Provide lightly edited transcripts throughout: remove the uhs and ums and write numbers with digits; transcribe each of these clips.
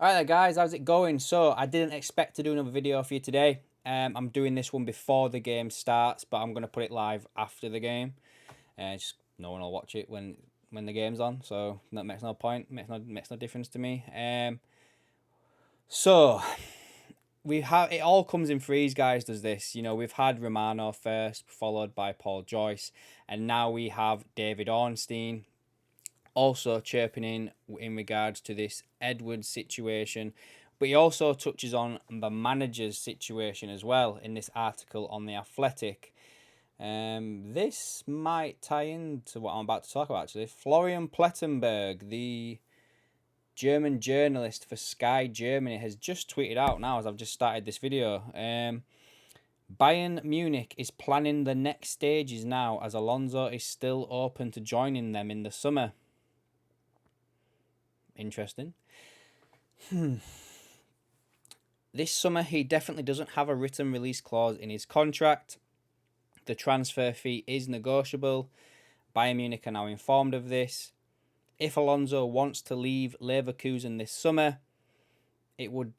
Right there guys, how's it going? So I didn't expect to do another video for you today. I'm doing this one before the game starts, but I'm going to put it live after the game. Just no one will watch it when the game's on, so that makes no point, makes no difference to me. So we have it all comes in threes, guys. Does this? We've had Romano first, followed by Paul Joyce, and now we have David Ornstein also chirping in regards to this Edwards situation, but he also touches on the manager's situation as well in this article on The Athletic. This might tie into what I'm about to talk about, actually. Florian Plettenberg, the German journalist for Sky Germany, has just tweeted out now as I've just started this video. Bayern Munich is planning the next stages now, as Alonso is still open to joining them in the summer. Interesting. This summer, he definitely doesn't have a written release clause in his contract. The transfer fee is negotiable. Bayern Munich are now informed of this. If Alonso wants to leave Leverkusen this summer, it would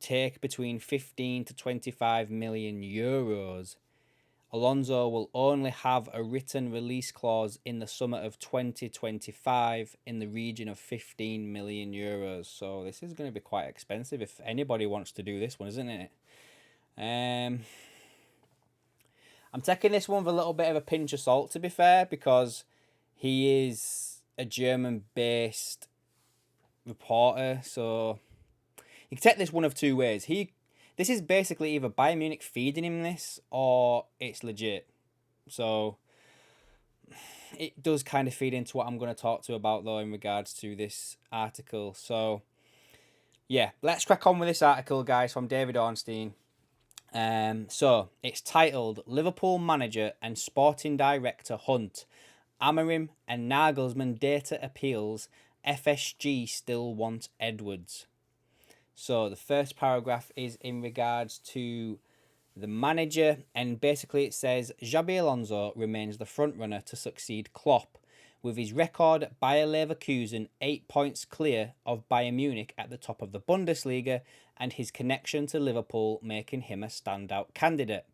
take between 15 to 25 million euros. Alonso will only have a written release clause in the summer of 2025 in the region of 15 million euros. So this is going to be quite expensive if anybody wants to do this one, isn't it? I'm taking this one with a little bit of a pinch of salt, to be fair, because he is a German-based reporter. So you can take this one of two ways. This is basically either Bayern Munich feeding him this or it's legit. So it does kind of feed into what I'm going to talk to about, though, in regards to this article. So yeah, let's crack on with this article, guys, from David Ornstein. So it's titled Liverpool Manager and Sporting Director Hunt, Amorim and Nagelsmann Data Appeals, FSG Still Want Edwards. So the first paragraph is in regards to the manager, and basically it says Xabi Alonso remains the frontrunner to succeed Klopp, with his record at Bayer Leverkusen 8 points clear of Bayern Munich at the top of the Bundesliga, and his connection to Liverpool making him a standout candidate.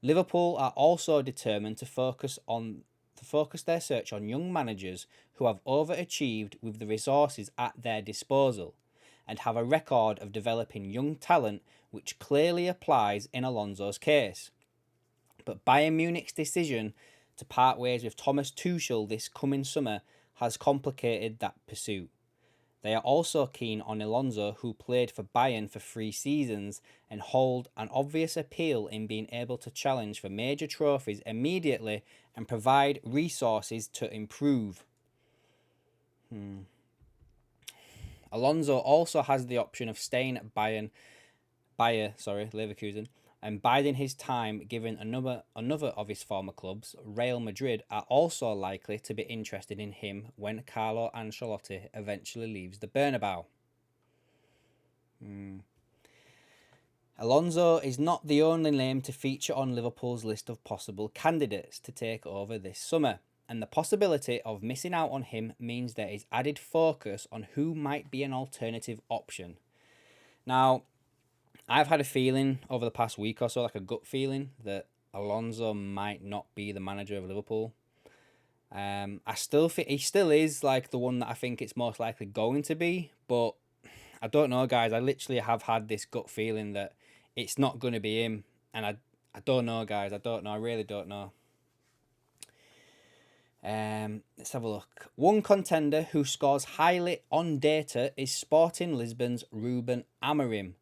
Liverpool are also determined to focus their search on young managers who have overachieved with the resources at their disposal, and have a record of developing young talent, which clearly applies in Alonso's case. But Bayern Munich's decision to part ways with Thomas Tuchel this coming summer has complicated that pursuit. They are also keen on Alonso, who played for Bayern for 3 seasons and hold an obvious appeal in being able to challenge for major trophies immediately and provide resources to improve. Alonso also has the option of staying at Bayer, Leverkusen, and biding his time, given another of his former clubs, Real Madrid, are also likely to be interested in him when Carlo Ancelotti eventually leaves the Bernabeu. Alonso is not the only name to feature on Liverpool's list of possible candidates to take over this summer, and the possibility of missing out on him means there is added focus on who might be an alternative option. Now, I've had a feeling over the past week or so, like a gut feeling, that Alonso might not be the manager of Liverpool. I still think he still is like the one that I think it's most likely going to be, but I don't know, guys. I literally have had this gut feeling that it's not going to be him, and I don't know, guys. I don't know. I really don't know. Let's have a look. One contender who scores highly on data is Sporting Lisbon's Ruben Amorim.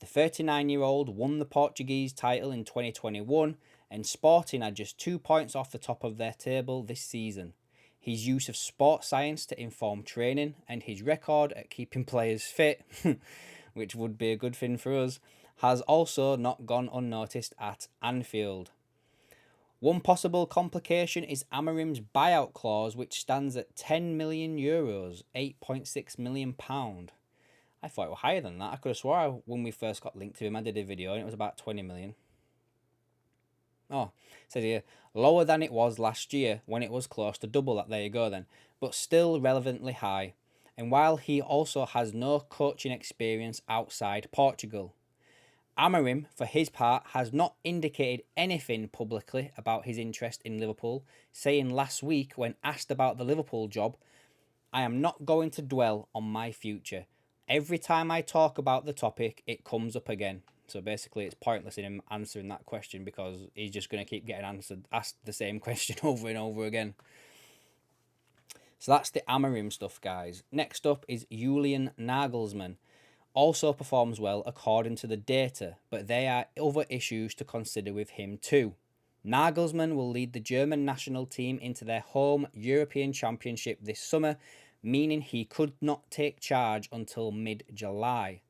The 39-year-old won the Portuguese title in 2021, and Sporting are just 2 points off the top of their table this season. His use of sports science to inform training and his record at keeping players fit, which would be a good thing for us, has also not gone unnoticed at Anfield. One possible complication is Amorim's buyout clause, which stands at 10 million euros, £8.6 million. I thought it was higher than that. I could have swore when we first got linked to him, I did a video and it was about 20 million. Oh, it says here, lower than it was last year when it was close to double that. There you go then. But still relevantly high. and while he also has no coaching experience outside Portugal. Amorim, for his part, has not indicated anything publicly about his interest in Liverpool, saying last week when asked about the Liverpool job, "I am not going to dwell on my future. Every time I talk about the topic, it comes up again." So basically, it's pointless in him answering that question because he's just going to keep getting asked the same question over and over again. So that's the Amorim stuff, guys. Next up is Julian Nagelsmann. Also performs well according to the data, but there are other issues to consider with him too. Nagelsmann will lead the German national team into their home European Championship this summer, meaning he could not take charge until mid-July.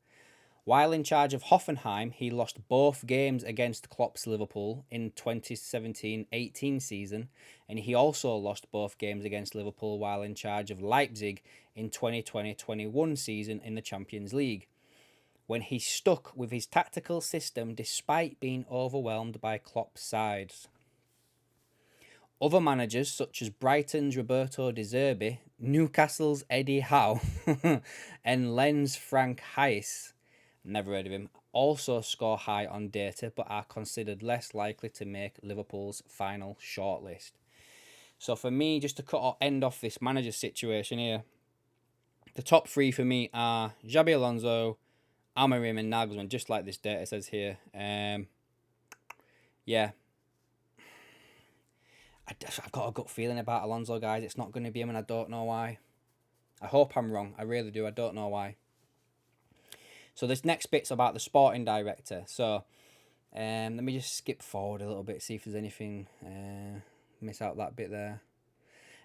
While in charge of Hoffenheim, he lost both games against Klopp's Liverpool in 2017-18 season, and he also lost both games against Liverpool while in charge of Leipzig in 2020-21 season in the Champions League, when he stuck with his tactical system despite being overwhelmed by Klopp's sides. Other managers such as Brighton's Roberto De Zerbi, Newcastle's Eddie Howe, and Lens Frank Hayes, never heard of him, also score high on data but are considered less likely to make Liverpool's final shortlist. So for me, just to end off this manager situation here, the top three for me are Xabi Alonso, Amorim and Nagelsmann, just like this data says here. Yeah. I've got a gut feeling about Alonso, guys. It's not going to be him and I don't know why. I hope I'm wrong. I really do. I don't know why. So this next bit's about the sporting director. So let me just skip forward a little bit, see if there's anything, miss out that bit there.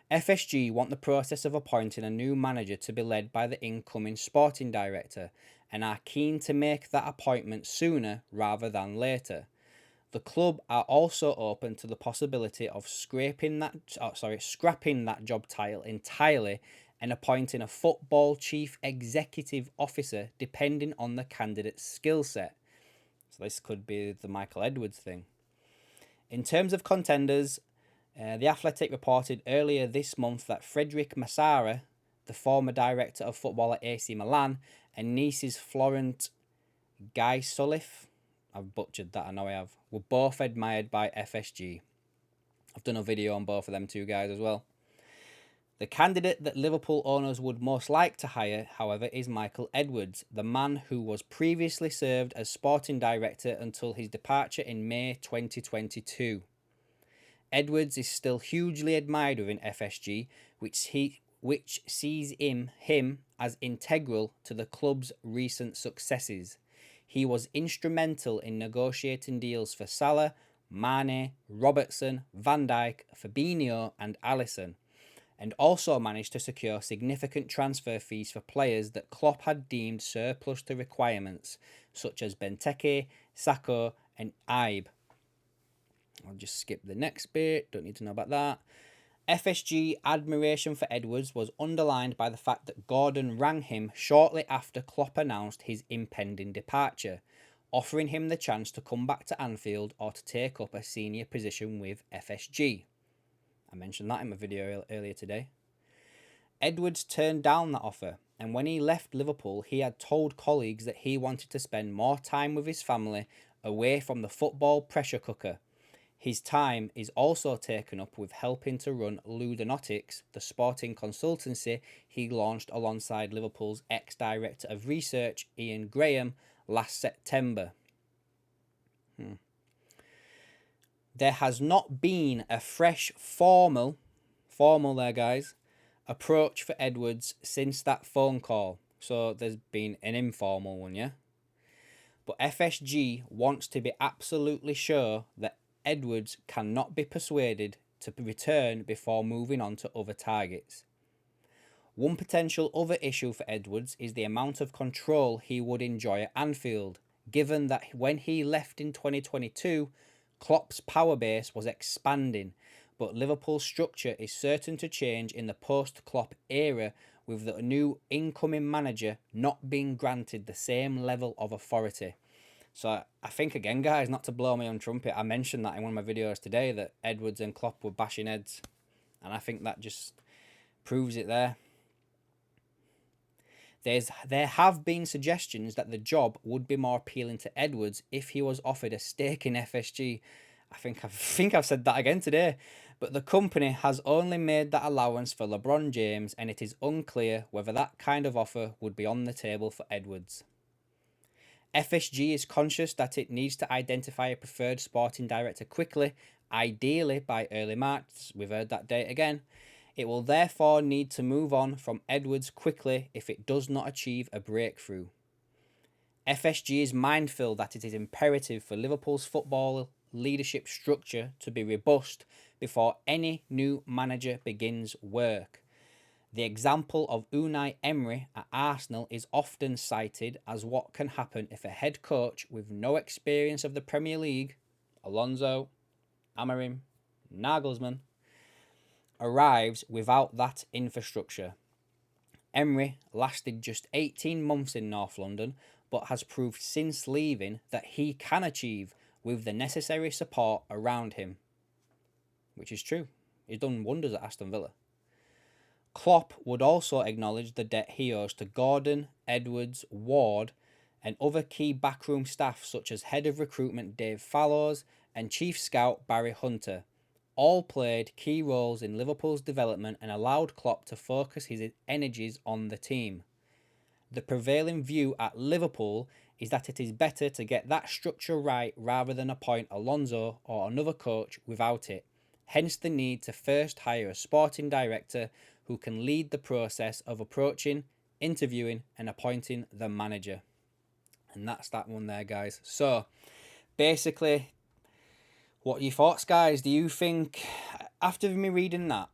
FSG want the process of appointing a new manager to be led by the incoming sporting director and are keen to make that appointment sooner rather than later. The club are also open to the possibility of scrapping that job title entirely and appointing a football chief executive officer depending on the candidate's skill set. So this could be the Michael Edwards thing. In terms of contenders, The Athletic reported earlier this month that Frederic Massara, the former director of football at AC Milan, and Nice's Florent Gaisolif, I've butchered that, I know I have, were both admired by FSG. I've done a video on both of them two guys as well. The candidate that Liverpool owners would most like to hire, however, is Michael Edwards, the man who was previously served as sporting director until his departure in May 2022. Edwards is still hugely admired within FSG, which sees him as integral to the club's recent successes. He was instrumental in negotiating deals for Salah, Mane, Robertson, Van Dijk, Fabinho and Alisson, and also managed to secure significant transfer fees for players that Klopp had deemed surplus to requirements, such as Benteke, Sakho and Ibe. I'll just skip the next bit, don't need to know about that. FSG admiration for Edwards was underlined by the fact that Gordon rang him shortly after Klopp announced his impending departure, offering him the chance to come back to Anfield or to take up a senior position with FSG. I mentioned that in my video earlier today. Edwards turned down that offer, and when he left Liverpool, he had told colleagues that he wanted to spend more time with his family away from the football pressure cooker. His time is also taken up with helping to run Ludonautics, the sporting consultancy he launched alongside Liverpool's ex-director of research, Ian Graham, last September. There has not been a fresh formal there, guys, approach for Edwards since that phone call. So there's been an informal one, yeah? But FSG wants to be absolutely sure that Edwards cannot be persuaded to return before moving on to other targets. One potential other issue for Edwards is the amount of control he would enjoy at Anfield, given that when he left in 2022, Klopp's power base was expanding, but Liverpool's structure is certain to change in the post-Klopp era, with the new incoming manager not being granted the same level of authority. So I think, again, guys, not to blow my own trumpet, I mentioned that in one of my videos today, that Edwards and Klopp were bashing heads. And I think that just proves it there. There have been suggestions that the job would be more appealing to Edwards if he was offered a stake in FSG. I think I've said that again today. But the company has only made that allowance for LeBron James, and it is unclear whether that kind of offer would be on the table for Edwards. FSG is conscious that it needs to identify a preferred sporting director quickly, ideally by early March. We've heard that date again. It will therefore need to move on from Edwards quickly if it does not achieve a breakthrough. FSG is mindful that it is imperative for Liverpool's football leadership structure to be robust before any new manager begins work. The example of Unai Emery at Arsenal is often cited as what can happen if a head coach with no experience of the Premier League, Alonso, Amorim, Nagelsmann, arrives without that infrastructure. Emery lasted just 18 months in North London, but has proved since leaving that he can achieve with the necessary support around him. Which is true. He's done wonders at Aston Villa. Klopp would also acknowledge the debt he owes to Gordon, Edwards, Ward, and other key backroom staff such as head of recruitment Dave Fallows and chief scout Barry Hunter. All played key roles in Liverpool's development and allowed Klopp to focus his energies on the team. The prevailing view at Liverpool is that it is better to get that structure right rather than appoint Alonso or another coach without it. Hence the need to first hire a sporting director who can lead the process of approaching, interviewing and appointing the manager. And that's that one there, guys. So, basically, what are your thoughts, guys? Do you think, after me reading that,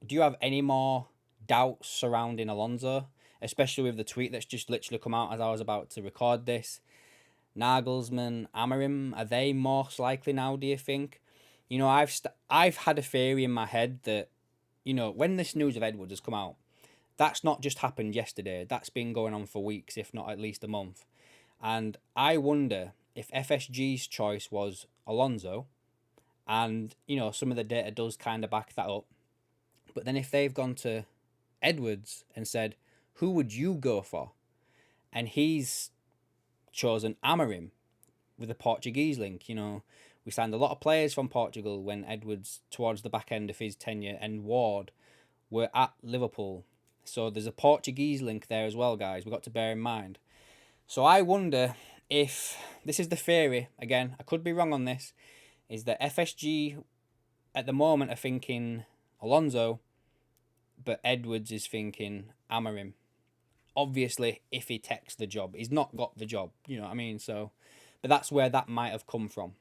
do you have any more doubts surrounding Alonso? Especially with the tweet that's just literally come out as I was about to record this. Nagelsmann, Amorim, are they most likely now, do you think? You know, I've had a theory in my head that, you know, when this news of Edwards has come out, that's not just happened yesterday. That's been going on for weeks, if not at least a month. And I wonder if FSG's choice was Alonso, and, you know, some of the data does kind of back that up. But then if they've gone to Edwards and said, who would you go for? And he's chosen Amorim with a Portuguese link. You know, we signed a lot of players from Portugal when Edwards, towards the back end of his tenure, and Ward were at Liverpool. So there's a Portuguese link there as well, guys. We've got to bear in mind. So I wonder if, this is the theory, again, I could be wrong on this, is that FSG at the moment are thinking Alonso, but Edwards is thinking Amorim. Obviously, if he takes the job. He's not got the job, you know what I mean? So, but that's where that might have come from.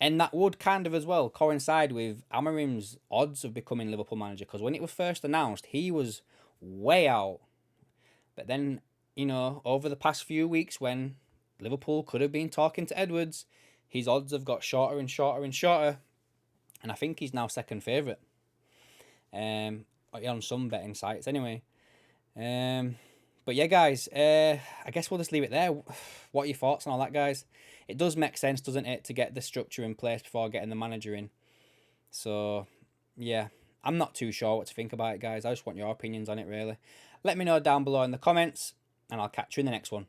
And that would kind of as well coincide with Amorim's odds of becoming Liverpool manager, because when it was first announced, he was way out. But then, you know, over the past few weeks when Liverpool could have been talking to Edwards, his odds have got shorter and shorter and shorter. And I think he's now second favourite. On some betting sites anyway. But yeah, guys, I guess we'll just leave it there. What are your thoughts on all that, guys? It does make sense, doesn't it, to get the structure in place before getting the manager in. So, yeah, I'm not too sure what to think about it, guys. I just want your opinions on it, really. Let me know down below in the comments, and I'll catch you in the next one.